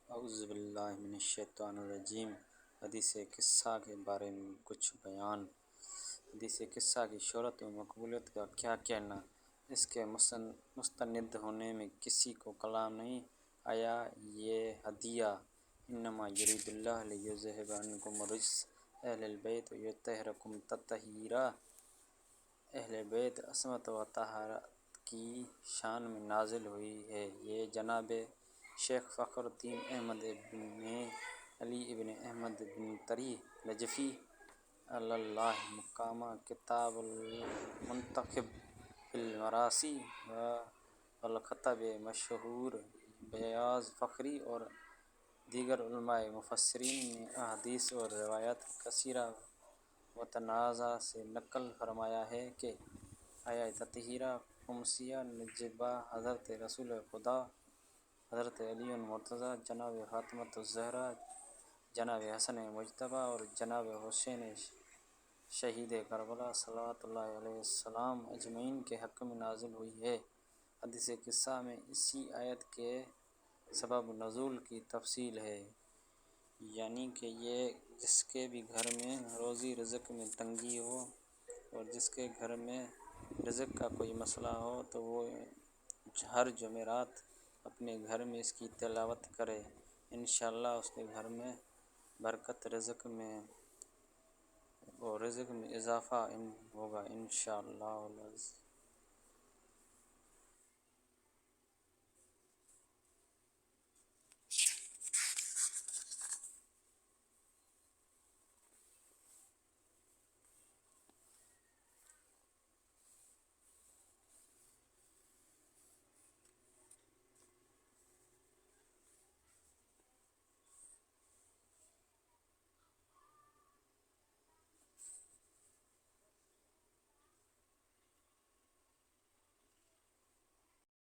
اعوذ باللہ من الشیطان الرجیم۔ حدیث قصہ کے بارے میں کچھ بیان۔ حدیث قصہ کی شہرت و مقبولیت کا کیا کہنا؟ اس کے مستند ہونے میں کسی کو کلام نہیں آیا۔ یہ ہدیہ انما یرید اللہ لیذھب عنکم الرجس اہل البیت ویطہرکم تطہیرا، اہل بیت عصمت و طہارت کی شان میں نازل ہوئی ہے۔ یہ جناب شیخ فخر الدین احمد ابن علی ابن احمد بن طری نجفی علی اللہ مقامہ کتاب المنتخب فی المراثی والخطب مشہور بیاض فخری اور دیگر علماء مفسرین نے احادیث اور روایات کثیرہ متنازع سے نقل فرمایا ہے کہ آیا تطہیرہ قمصیہ نجبہ حضرت رسول خدا حضرت علی المرتضیٰ، جناب فاطمۃ الزہرا، جناب حسن مجتبیٰ اور جناب حسین شہید کربلا صلوات اللہ علیہ السلام اجمعین کے حق میں نازل ہوئی ہے۔ حدیث قصہ میں اسی آیت کے سبب نزول کی تفصیل ہے، یعنی کہ یہ جس کے بھی گھر میں روزی رزق میں تنگی ہو اور جس کے گھر میں رزق کا کوئی مسئلہ ہو تو وہ ہر جمعرات اپنے گھر میں اس کی تلاوت کرے، انشاءاللہ اس کے گھر میں برکت رزق میں اور رزق میں اضافہ ہوگا انشاءاللہ۔